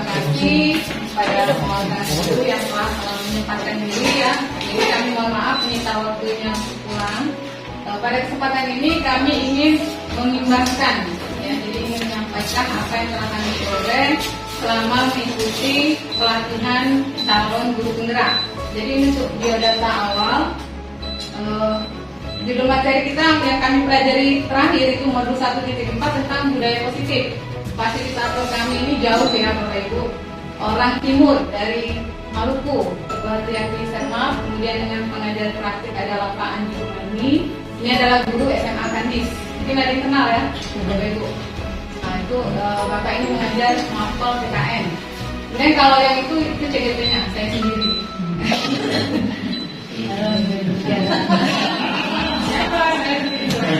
terima kasih pada pengawasan guru yang telah menyempatkan diri ya. Jadi kami mohon maaf minta waktunya pulang. Pada kesempatan ini kami ingin mengimbaskan ya, jadi ingin menyampaikan apa yang telah kami peroleh selama mengikuti pelatihan calon guru penggerak. Jadi untuk biodata awal, judul materi kita yang kami pelajari terakhir itu modul 1.4 tentang budaya positif. Fasilitator kami ini jauh ya Bapak Ibu, orang timur dari Maluku, Ketua Triatri Sermap, kemudian dengan pengajar praktik adalah Pak Andi Umani. Ini adalah guru SMA Kandis. Mungkin ada yang kenal ya Bapak Ibu. Nah itu Bapak ini mengajar mapel PKN. Kemudian kalau yang itu CGT-nya saya sendiri.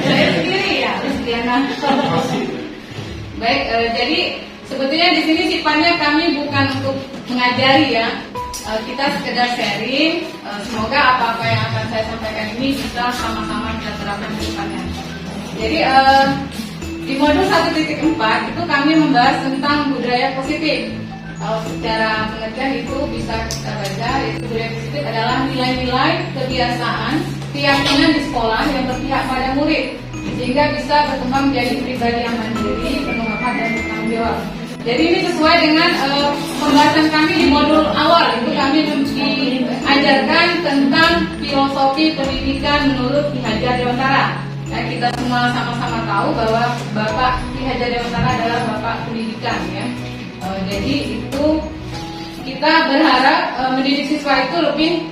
Saya sendiri ya, Listiana. Baik, jadi sebetulnya di sini sifatnya kami bukan untuk mengajari ya. Kita sekedar sharing. Semoga apa-apa yang akan saya sampaikan ini bisa sama-sama kita terapkan ke depannya. Jadi di modul 1.4 itu kami membahas tentang budaya positif. Kalau secara pengertian itu bisa kita baca, yaitu budaya positif adalah nilai-nilai, kebiasaan, keyakinan di sekolah yang berpihak pada murid, sehingga bisa berkembang menjadi pribadi yang mandiri, bermanfaat dan bertanggung jawab. Jadi ini sesuai dengan pembahasan kami di modul awal, itu kami diajarkan tentang filosofi pendidikan menurut Ki Hajar Dewantara. Nah, kita semua sama-sama tahu bahwa Bapak Ki Hajar Dewantara adalah Bapak pendidikan ya. Jadi itu kita berharap mendidik siswa itu lebih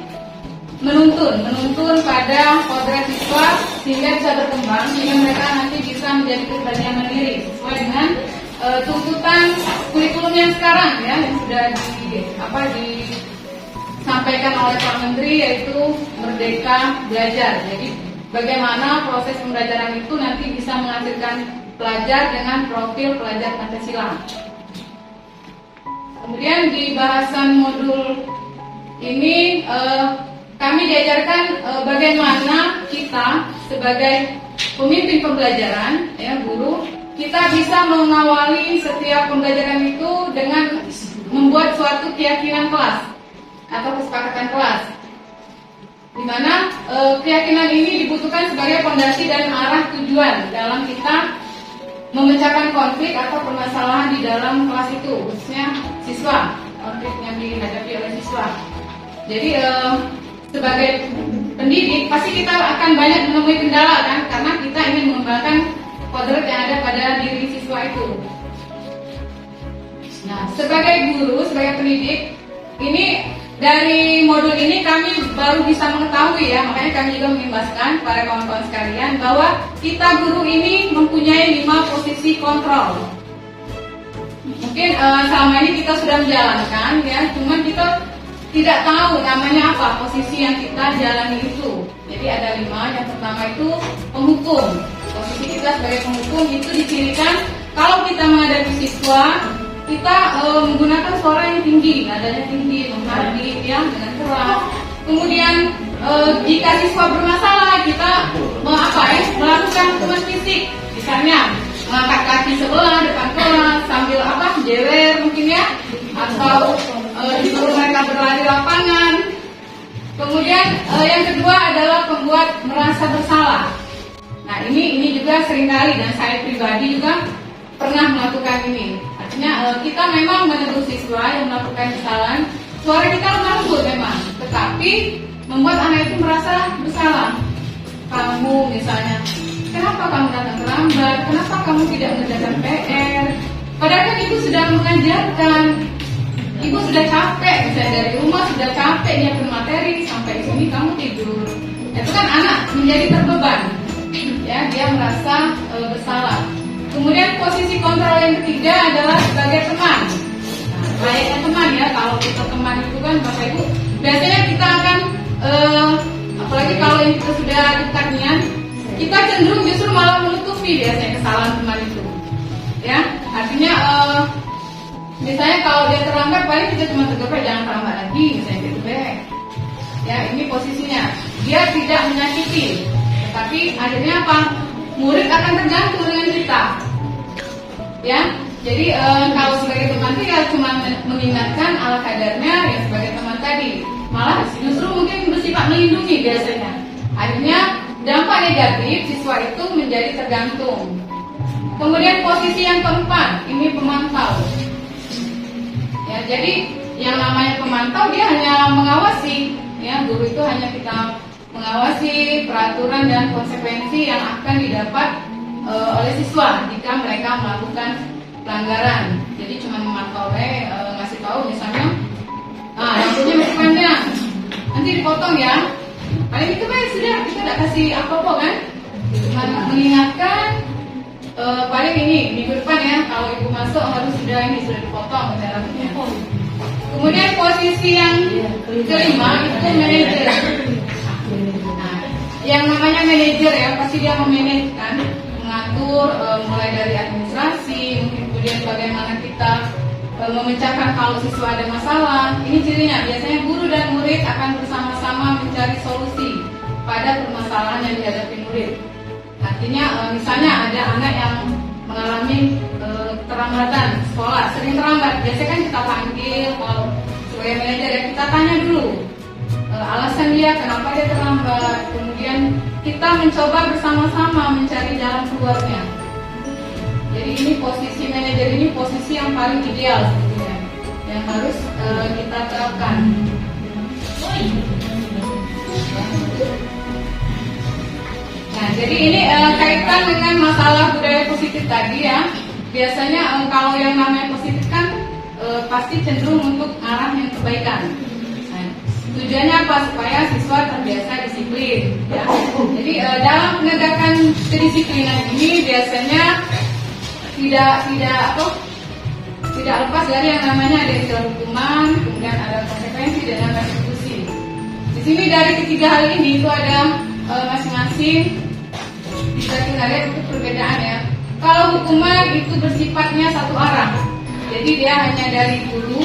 menuntun pada kodrat siswa sehingga bisa berkembang, sehingga mereka nanti bisa menjadi pribadi yang mandiri sesuai dengan tuntutan kurikulum yang sekarang ya, yang sudah disampaikan oleh Pak Menteri, yaitu Merdeka Belajar. Jadi bagaimana proses pembelajaran itu nanti bisa menghasilkan pelajar dengan profil pelajar Pancasila. Kemudian di bahasan modul ini kami diajarkan bagaimana kita sebagai pemimpin pembelajaran, ya guru, kita bisa mengawali setiap pembelajaran itu dengan membuat suatu keyakinan kelas atau kesepakatan kelas, di mana keyakinan ini dibutuhkan sebagai fondasi dan arah tujuan dalam kita memecahkan konflik atau permasalahan di dalam kelas itu, khususnya siswa, konflik yang dihadapi oleh siswa. Jadi sebagai pendidik pasti kita akan banyak menemui kendala kan, karena kita ingin mengembangkan kodrat yang ada pada diri siswa itu. Nah, sebagai guru, sebagai pendidik, ini dari modul ini kami baru bisa mengetahui ya, makanya kami juga mengimbaskan para kawan-kawan sekalian bahwa kita guru ini mempunyai 5 posisi kontrol. Mungkin selama ini kita sudah menjalankan ya, cuman kita tidak tahu namanya apa posisi yang kita jalani itu. Jadi ada 5. Yang pertama itu penghukum. Posisi kita sebagai penghukum itu dicirikan kalau kita menghadapi siswa, kita menggunakan suara yang tinggi, nadanya tinggi, menghardik ya, dengan keras. Kemudian jika siswa bermasalah, kita melakukan hukuman fisik, misalnya mengangkat kaki sebelah depan kelas sambil jewer mungkin ya, atau disuruh mereka berlari lapangan. Kemudian yang kedua adalah membuat merasa bersalah. Nah ini juga seringkali, dan saya pribadi juga pernah melakukan ini. Artinya kita memang menegur siswa yang melakukan kesalahan, suara kita lemah lembut memang, tetapi membuat anak itu merasa bersalah. Kamu misalnya, kenapa kamu datang terlambat? Kenapa kamu tidak mengerjakan PR? Padahal kan ibu sudah mengajarkan, ibu sudah capek, misalnya dari rumah sudah capek nyiapin materi, sampai sini kamu tidur. Itu kan anak menjadi terbeban, ya dia merasa bersalah. Kemudian posisi kontrol yang ketiga adalah sebagai teman. Nah, layaknya teman ya, kalau kita teman itu kan Bapak Ibu, biasanya kita akan apalagi kalau yang kita sudah dekatnya, kita cenderung justru malah menutupi biasanya kesalahan teman itu. Ya, artinya misalnya kalau dia terlambat, paling kita cuma tegur, jangan terlambat lagi, misalnya gitu deh. Ya, ini posisinya. Dia tidak menyakiti, tetapi akhirnya apa? Murid akan tergantung dengan kita. Ya, Jadi kalau sebagai teman tuh ya cuma mengingatkan ala kadarnya ya sebagai teman tadi. Malah justru mungkin bersifat melindungi biasanya. Akhirnya dampak negatif siswa itu menjadi tergantung. Kemudian posisi yang keempat, ini pemantau. Ya, jadi yang namanya pemantau dia hanya mengawasi, ya guru itu hanya kita mengawasi peraturan dan konsekuensi yang akan didapat oleh siswa jika mereka melakukan pelanggaran. Jadi cuma memantau, ngasih tahu misalnya, lampunya masih panjang, nanti dipotong ya. Paling itu kan sudah kita tidak kasih apa-apa kan, cuma mengingatkan. Paling ini minggu depan ya, kalau ibu masuk harus sudah dipotong rambutnya. Kemudian posisi yang kelima itu manajer. Nah, yang namanya manajer ya pasti dia memanage kan, mengatur mulai dari administrasi, mungkin kemudian bagaimana kita memecahkan kalau siswa ada masalah. Ini cirinya biasanya guru dan murid akan bersama-sama mencari solusi pada permasalahan yang dihadapi murid. Artinya misalnya ada anak yang mengalami terlambatan sekolah, sering terlambat. Biasanya kan kita panggil, kalau sebagai manajer ya kita tanya dulu alasan dia kenapa dia terlambat. Kemudian kita mencoba bersama-sama mencari jalan keluarnya. Jadi ini posisi manajer ini posisi yang paling ideal sebetulnya, yang harus kita terapkan. Nah, jadi ini kaitan dengan masalah budaya positif tadi ya. Biasanya kalau yang namanya positif kan pasti cenderung untuk arah yang kebaikan. Nah, tujuannya apa? Supaya siswa terbiasa disiplin. Ya. Jadi dalam penegakan kedisiplinan ini biasanya tidak lepas dari yang namanya ada istilah hukuman, kemudian ada konsekuensi dan ada restitusi. Di sini dari ketiga hal ini itu ada masing-masing bisa kita lihat itu perbedaan ya. Kalau hukuman itu bersifatnya satu arah, jadi dia hanya dari guru.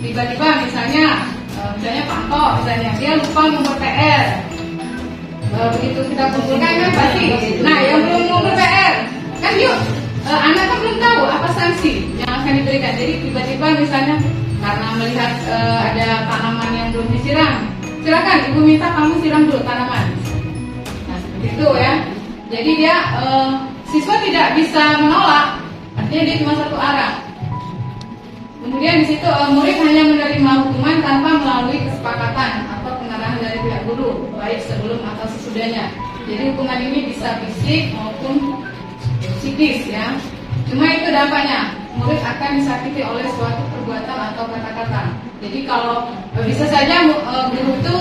Tiba-tiba misalnya Pak misalnya dia lupa nomor PR. Begitu kita kumpulkan kan pasti, nah yang belum nomor PR kan yuk anak kan belum tahu apa sanksi yang akan diberikan. Jadi tiba-tiba misalnya karena melihat ada tanaman yang belum disiram, silakan ibu minta kamu siram dulu tanaman. Nah seperti itu ya. Jadi dia siswa tidak bisa menolak, artinya dia cuma satu arah. Kemudian di situ murid hanya menerima hukuman tanpa melalui kesepakatan atau pengarahan dari pihak guru, baik sebelum atau sesudahnya. Jadi hukuman ini bisa fisik maupun psikis ya. Cuma itu dampaknya, murid akan disakiti oleh suatu perbuatan atau kata-kata. Jadi kalau bisa saja guru itu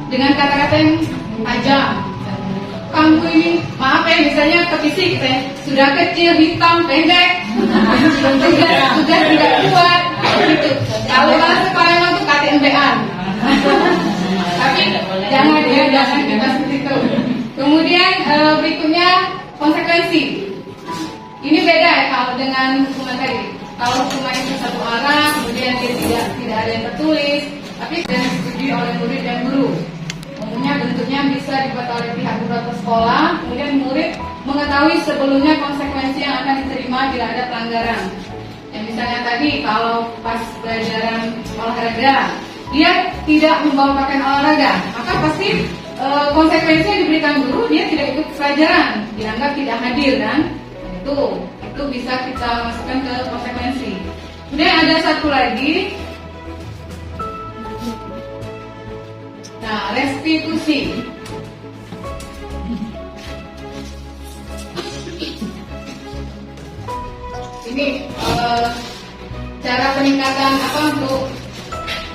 dengan kata-kata yang tajam. Kamu ini, maaf ya, misalnya ke fisik sudah kecil, hitam, pendek, sudah tidak kuat, gitu. Kalau sekolah itu KTMB-an. Tapi jangan kita seperti itu. Kemudian berikutnya konsekuensi. Ini beda ya kalau dengan hukuman tadi. Kalau hukuman itu satu arah, kemudian dia tidak ada yang tertulis, tapi sudah disetujui oleh murid dan guru. Umumnya bentuknya bisa dibuat oleh pihak guru atau sekolah, kemudian murid mengetahui sebelumnya konsekuensi yang akan diterima bila ada pelanggaran. Yang misalnya tadi kalau pas pelajaran olahraga dia tidak membawa pakaian olahraga, maka pasti konsekuensi yang diberikan guru dia tidak ikut pelajaran, dianggap tidak hadir kan? Itu bisa kita masukkan ke konsekuensi. Kemudian ada satu lagi. Nah, restitusi. Ini cara peningkatan untuk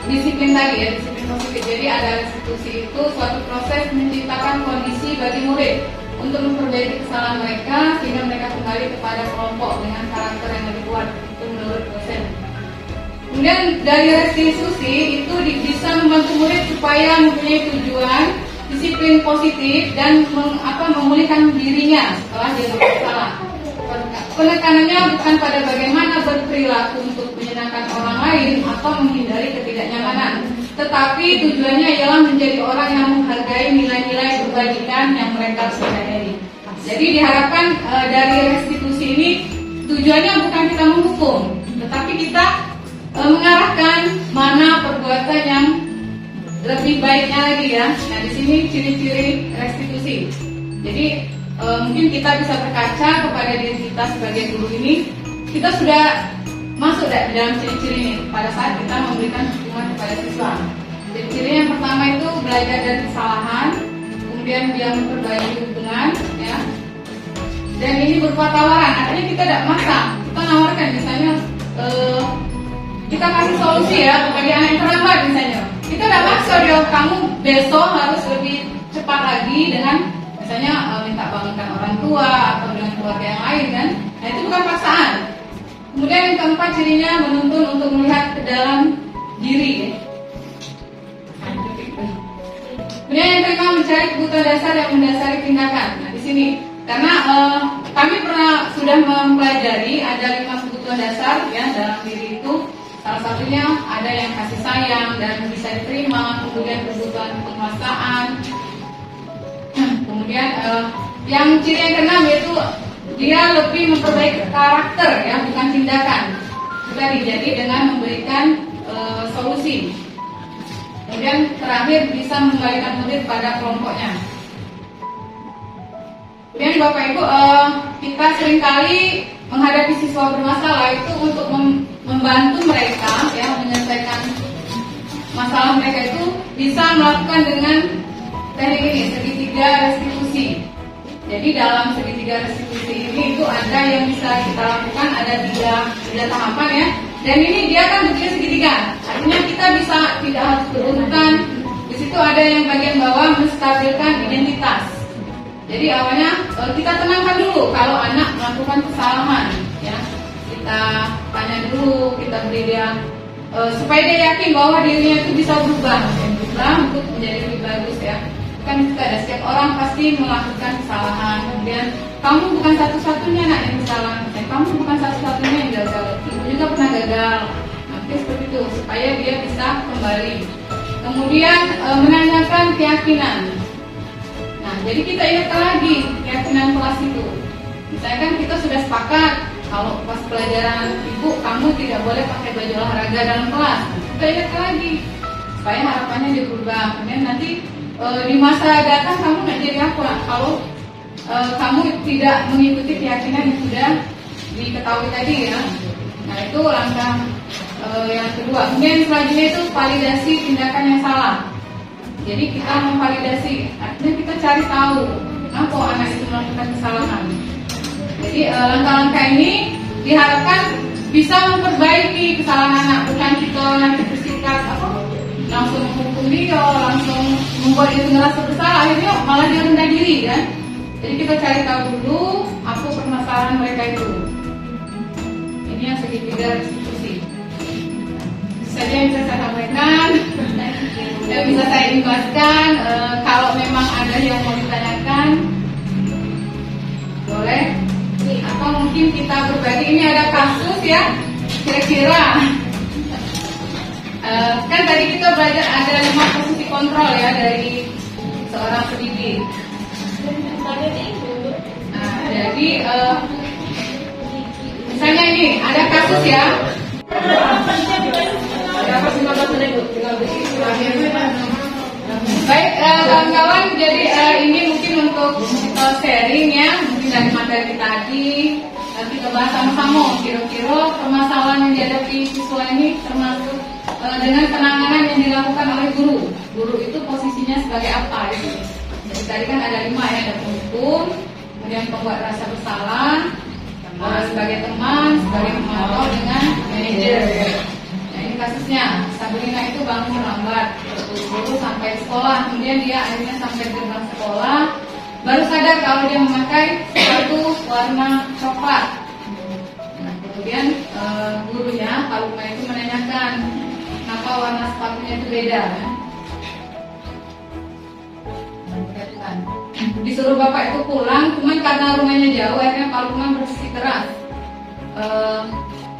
disiplin tadi ya, disiplin positif. Jadi ada restitusi itu suatu proses menciptakan kondisi bagi murid untuk memperbaiki kesalahan mereka sehingga mereka kembali kepada kelompok dengan karakter yang lebih kuat. Itu menurut dosen. Kemudian dari restitusi itu bisa membantu murid supaya mempunyai tujuan disiplin positif dan memulihkan dirinya setelah dia bersalah. Penekanannya bukan pada bagaimana berperilaku untuk menyenangkan orang lain atau menghindari ketidaknyamanan, tetapi tujuannya ialah menjadi orang yang menghargai nilai-nilai kebajikan yang mereka percayai. Jadi diharapkan dari restitusi ini tujuannya bukan kita menghukum, tetapi kita mengarahkan mana perbuatan yang lebih baiknya lagi ya. Nah di sini ciri-ciri restitusi. Jadi mungkin kita bisa berkaca kepada diri kita sebagai guru ini, kita sudah masuk di dalam ciri-ciri ini pada saat kita memberikan hukuman kepada siswa. Jadi ciri yang pertama itu belajar dari kesalahan, kemudian dia memperbaiki hubungan, ya. Dan ini berupa tawaran, artinya kita tidak maksa, kita nawarkan misalnya kita kasih solusi ya bagi anak yang terlambat misalnya. Kita tidak maksa dia, kamu besok harus lebih cepat lagi dengan misalnya minta bangunkan orang tua atau dengan keluarga yang lain kan. Nah itu bukan paksaan. Kemudian yang keempat cirinya menuntun untuk melihat ke dalam diri. Kemudian yang kelima mencari kebutuhan dasar yang mendasari tindakan. Nah di sini karena kami sudah mempelajari ada 5 kebutuhan dasar ya dalam diri itu. Salah satunya ada yang kasih sayang dan bisa diterima, kemudian kebutuhan penguasaan. Kemudian yang ciri yang keenam yaitu dia lebih memperbaiki karakter ya, bukan tindakan. Tadi jadi dengan memberikan solusi. Kemudian terakhir bisa mengembalikan murid pada kelompoknya. Kemudian Bapak Ibu, kita seringkali menghadapi siswa bermasalah itu untuk membantu mereka ya menyelesaikan masalah mereka itu bisa melakukan dengan teknik ini segitiga restitusi. Jadi dalam segitiga restitusi ini itu ada yang bisa kita lakukan, ada tiga tahapan ya. Dan ini dia kan bentuknya segitiga, artinya kita bisa tidak harus berurutan. Di situ ada yang bagian bawah menstabilkan identitas. Jadi awalnya kita tenangkan dulu kalau anak melakukan kesalahan, ya kita tanya dulu, kita beri dia supaya dia yakin bahwa dirinya itu bisa berubah untuk menjadi lebih bagus ya. Kan kita ada setiap orang pasti melakukan kesalahan, kemudian kamu bukan satu-satunya nak yang salah, kamu bukan satu-satunya yang gagal, ibu juga pernah gagal, nanti seperti itu supaya dia bisa kembali. Kemudian menanyakan keyakinan. Nah, jadi kita ingatkan lagi keyakinan kelas itu. Misalnya kan kita sudah sepakat kalau pas pelajaran ibu kamu tidak boleh pakai baju olahraga dalam kelas. Kita ingatkan lagi supaya harapannya dia berubah. Kemudian nanti di masa datang kamu nggak jadi apa kalau kamu tidak mengikuti keyakinan yang sudah diketahui tadi ya. Nah itu langkah yang kedua. Kemudian selanjutnya itu validasi tindakan yang salah. Jadi kita memvalidasi, artinya kita cari tahu kenapa anak itu melakukan kesalahan. Jadi langkah-langkah ini diharapkan bisa memperbaiki kesalahan anak, bukan kita nanti bersikap langsung menghukum dia, langsung membuat dia merasa bersalah, akhirnya malah dia rendah diri kan. Jadi kita cari tahu dulu apa permasalahan mereka itu. Ini yang segitiga restitusi. Saja yang bisa saya sampaikan dan bisa saya imbaskan. Kalau memang ada yang mau ditanyakan boleh, atau mungkin kita berbagi. Ini ada kasus ya, kira-kira kan tadi kita belajar ada 5 posisi kontrol ya dari seorang pendidik. Nah, jadi misalnya ini ada kasus ya. Baik kawan-kawan, jadi ini mungkin untuk sharing ya, mungkin dari materi tadi kita bahas sama-sama kira-kira permasalahan yang dihadapi siswa ini termasuk dengan penanganan yang dilakukan oleh guru. Guru itu posisinya sebagai apa ya? Jadi tadi kan ada 5 ya, ada penghukum, kemudian pembuat rasa bersalah, sebagai teman, sebagai pemantau dengan manajer. Nah ini kasusnya, Sabrina itu bangun lambat, guru sampai sekolah, kemudian dia akhirnya sampai gerbang sekolah, baru sadar kalau dia memakai sepatu warna coklat. Nah kemudian gurunya, Pak Luma itu menanyakan kenapa warna sepatunya itu beda kan? Disuruh bapak itu pulang, cuman karena rumahnya jauh, akhirnya Pak Lukman bersikeras.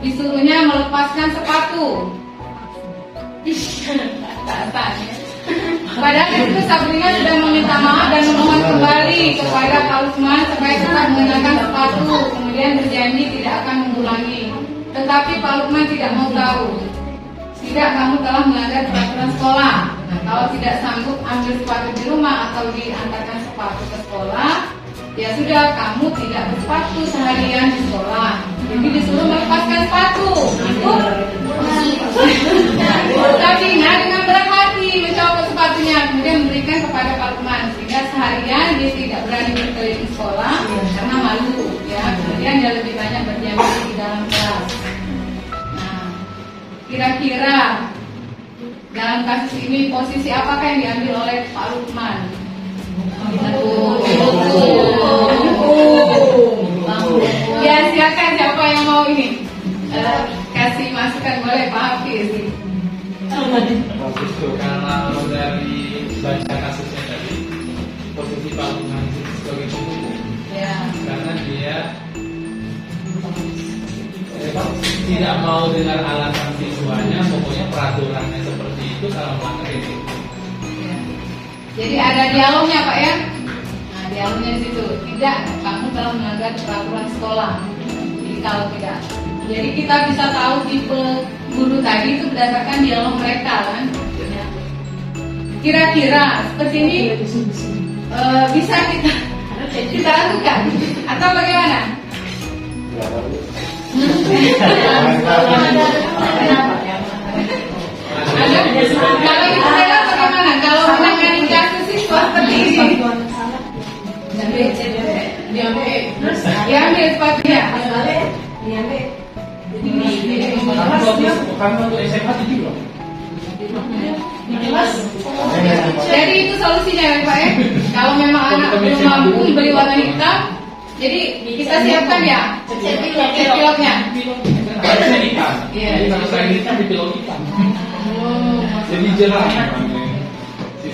Disuruhnya melepaskan sepatu. Dasarnya. Padahal itu Sabrina sudah meminta maaf dan memohon kembali kepada Pak Lukman supaya tetap mengenakan sepatu, kemudian berjanji tidak akan mengulangi. Tetapi Pak Lukman tidak mau tahu. Tidak, kamu telah melanggar peraturan sekolah. Nah, kalau tidak sanggup ambil sepatu di rumah atau diantarkan sepatu ke sekolah, ya sudah, kamu tidak bersepatu seharian di sekolah. Jadi disuruh melepaskan sepatu. Itu Sabrina dengan berat hati mencopot sepatunya, kemudian memberikan kepada Pak Lukman, sehingga seharian dia tidak berani berkeliling sekolah karena malu. Ya, kemudian dia lebih banyak berdiam diri di dalam kelas. Nah, kira-kira dalam kasus ini posisi apakah yang diambil oleh Pak Lukman? Ya, silakan siapa yang mau ini kasih masukan, boleh Pak Hafiz. Kalau dari baca kasusnya tadi, posisi Pak Lukman sebagai pembunuh, Ya. karena dia tidak mau dengar alasan siswanya, pokoknya peraturannya seperti itu, kalau melanggar ini. Ya. Jadi ada dialognya Pak ya. Nah, dialognya di situ. Tidak, kamu telah melanggar peraturan sekolah. Jadi kalau tidak, jadi kita bisa tahu tipe guru tadi itu berdasarkan dialog mereka kan. Ya. Kira-kira seperti ini bisa kita lakukan atau bagaimana? Ada, kalau itu saya bagaimana? Kalau menangani kasus siswa seperti ini, diambil sepatunya. Bukan untuk SMA juga. Jadi itu solusinya ya Pak ya. Kalau memang anak belum mampu beli warna hitam, jadi kita siapkan ya pilotnya. Harusnya hitam. Iya. Jadi kalau saya hitam di pilot hitam. Oh, Jadi jelas.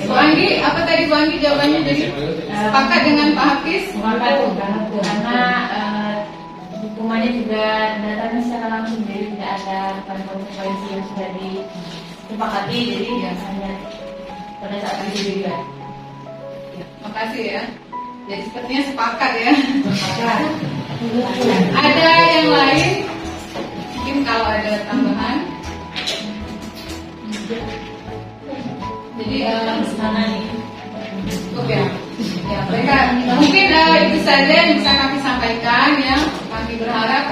Bu Anggi, apa tadi Bu Anggi jawabannya? Jadi sepakat dengan Pak Hafiz? Karena hukumannya juga datangnya secara langsung, jadi tidak ada konsekuensi yang sudah disepakati, jadi ya hanya pada saat itu juga. Makasih ya. Jadi sepertinya sepakat ya. Ada yang lain? Mungkin kalau ada tambahan. Jadi Mana nih? cukup ya. Ya, mereka mungkin itu saja yang bisa kami sampaikan ya. Kami berharap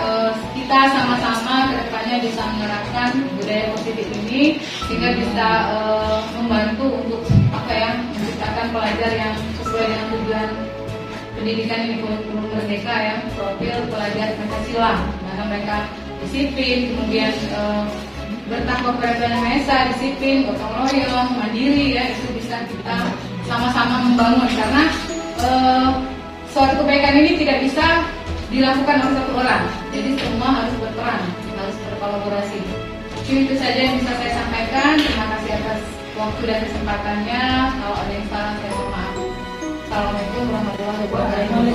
kita sama-sama kedepannya bisa menerapkan budaya positif ini sehingga bisa membantu untuk apa ya, menciptakan pelajar yang sesuai dengan tujuan pendidikan ini, kurikulum merdeka ya, profil pelajar Pancasila, karena mereka disiplin, kemudian bertakwa kepada Yang Maha Esa, disiplin, gotong royong, mandiri ya, itu bisa kita sama-sama membangun karena suatu kebaikan ini tidak bisa dilakukan oleh satu orang, jadi semua harus berperan, harus berkolaborasi. Itu saja yang bisa saya sampaikan. Terima kasih atas waktu dan kesempatannya. Kalau ada yang salah saya mohon maaf. Assalamualaikum warahmatullahi wabarakatuh.